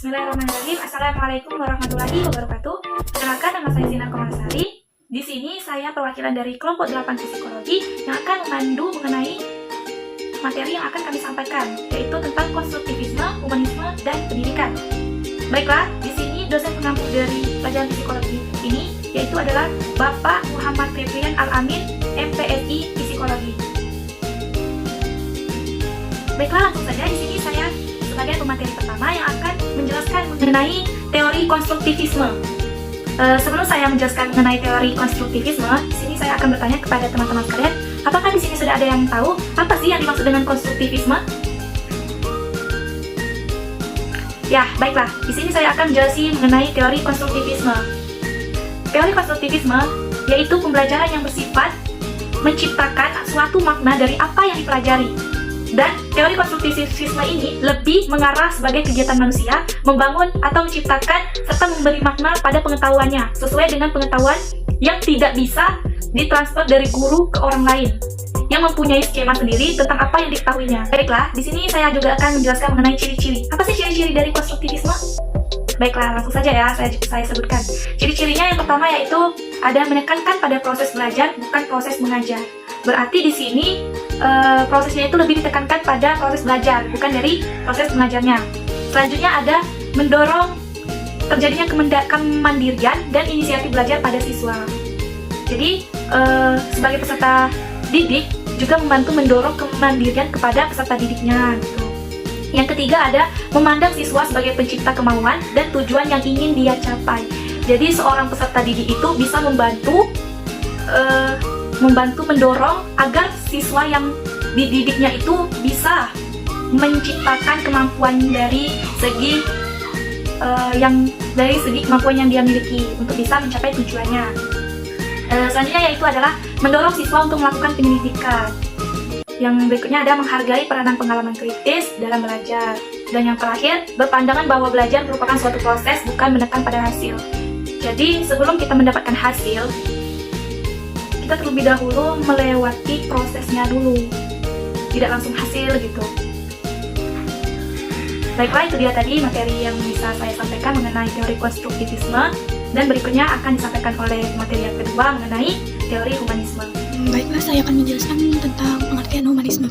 Bismillahirrahmanirrahim. Assalamualaikum warahmatullahi wabarakatuh. Perkenalkan, nama saya Zinar Komarsari. Di sini saya perwakilan dari kelompok 8 psikologi yang akan memandu mengenai materi yang akan kami sampaikan, yaitu tentang konstruktivisme, humanisme, dan pendidikan. Baiklah, di sini dosen pengampu dari pelajaran psikologi ini yaitu adalah Bapak Muhammad Febrian Al-Amin, MPSI Psikologi. Baiklah, langsung saja di sini saya sebagai pemateri pertama yang akan menjelaskan mengenai teori konstruktivisme. Sebelum saya menjelaskan mengenai teori konstruktivisme, di sini saya akan bertanya kepada teman-teman sekalian, apakah di sini sudah ada yang tahu apa sih yang dimaksud dengan konstruktivisme? Ya, baiklah. Di sini saya akan menjelaskan mengenai teori konstruktivisme. Teori konstruktivisme yaitu pembelajaran yang bersifat menciptakan suatu makna dari apa yang dipelajari. Dan teori konstruktivisme ini lebih mengarah sebagai kegiatan manusia membangun atau menciptakan serta memberi makna pada pengetahuannya sesuai dengan pengetahuan yang tidak bisa ditransfer dari guru ke orang lain yang mempunyai skema sendiri tentang apa yang diketahuinya. Baiklah, di sini saya juga akan menjelaskan mengenai ciri-ciri. Apa sih ciri-ciri dari konstruktivisme? Baiklah, langsung saja ya saya sebutkan. Ciri-cirinya yang pertama yaitu ada menekankan pada proses belajar bukan proses mengajar. Berarti di sini prosesnya itu lebih ditekankan pada proses belajar, bukan dari proses mengajarnya. Selanjutnya ada mendorong terjadinya kemandirian dan inisiatif belajar pada siswa. Jadi sebagai peserta didik juga membantu mendorong kemandirian kepada peserta didiknya. Gitu. Yang ketiga ada memandang siswa sebagai pencipta kemauan dan tujuan yang ingin dia capai. Jadi seorang peserta didik itu bisa membantu mendorong agar siswa yang dididiknya itu bisa menciptakan kemampuan dari segi kemampuan yang dia miliki untuk bisa mencapai tujuannya. Selanjutnya yaitu adalah mendorong siswa untuk melakukan penyelidikan. Yang berikutnya ada menghargai peranan pengalaman kritis dalam belajar. Dan yang terakhir, berpandangan bahwa belajar merupakan suatu proses bukan menekan pada hasil. Jadi sebelum kita mendapatkan hasil, kita terlebih dahulu melewati prosesnya dulu, tidak langsung hasil gitu. Baiklah, itu dia tadi materi yang bisa saya sampaikan mengenai teori konstruktivisme, dan berikutnya akan disampaikan oleh materi yang kedua mengenai teori humanisme. Baiklah, saya akan menjelaskan tentang pengertian humanisme.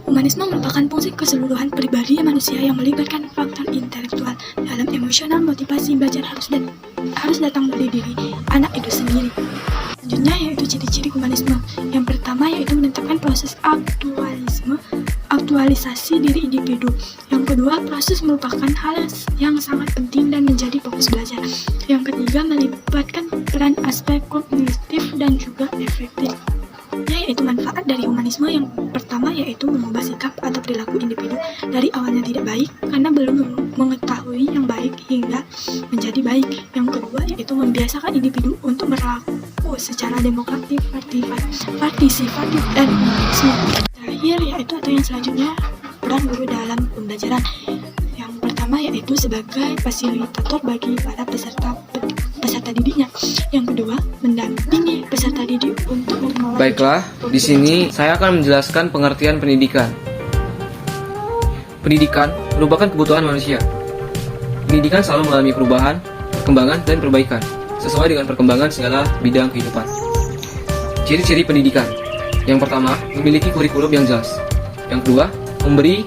Humanisme merupakan fungsi keseluruhan pribadi manusia yang melibatkan faktor intelektual dalam emosional. Motivasi belajar harus datang dari diri anak itu sendiri. Selanjutnya yaitu ciri-ciri humanisme. Yang pertama yaitu menetapkan proses aktualisasi diri individu. Yang kedua, proses merupakan hal yang sangat penting dan menjadi fokus belajar. Yang ketiga, melibatkan peran aspek kognitif dan juga efektif. Yaitu manfaat dari humanisme. Yang pertama yaitu mengubah sikap atau perilaku individu dari awalnya tidak baik karena belum mengetahui yang baik hingga menjadi baik. Yang kedua yaitu membiasakan individu untuk berlaku secara demokratik, partisipatif, dan humanisme. Terakhir yaitu atau yang selanjutnya peran guru dalam pembelajaran. Yang pertama yaitu sebagai fasilitator bagi para peserta didiknya. Yang kedua, mendampingi peserta didik untuk memulai. Baiklah, di sini saya akan menjelaskan pengertian pendidikan. Pendidikan merupakan kebutuhan manusia. Pendidikan selalu mengalami perubahan, perkembangan, dan perbaikan sesuai dengan perkembangan segala bidang kehidupan. Ciri-ciri pendidikan. Yang pertama, memiliki kurikulum yang jelas. Yang kedua, memberi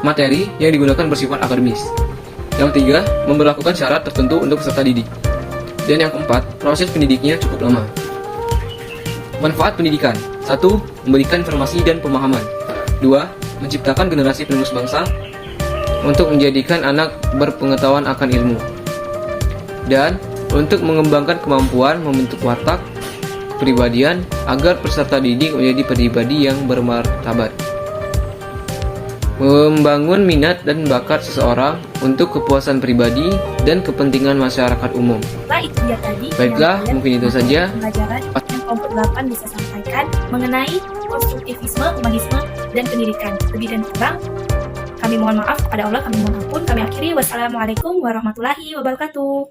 materi yang digunakan bersifat akademis. Yang ketiga, memberlakukan syarat tertentu untuk peserta didik. Dan yang keempat, proses pendidiknya cukup lama. Manfaat pendidikan. 1. Memberikan informasi dan pemahaman. 2. Menciptakan generasi penerus bangsa untuk menjadikan anak berpengetahuan akan ilmu. Dan untuk mengembangkan kemampuan membentuk watak kepribadian agar peserta didik menjadi pribadi yang bermartabat. Membangun minat dan bakat seseorang untuk kepuasan pribadi dan kepentingan masyarakat umum. Itu dia tadi. Baiklah, mungkin itu saja Pelajaran yang kelompok 8 bisa sampaikan mengenai konstruktivisme, humanisme, dan pendidikan. Lebih dan kurang, kami mohon maaf kepada Allah, kami mohon ampun. Kami akhiri. Wassalamualaikum warahmatullahi wabarakatuh.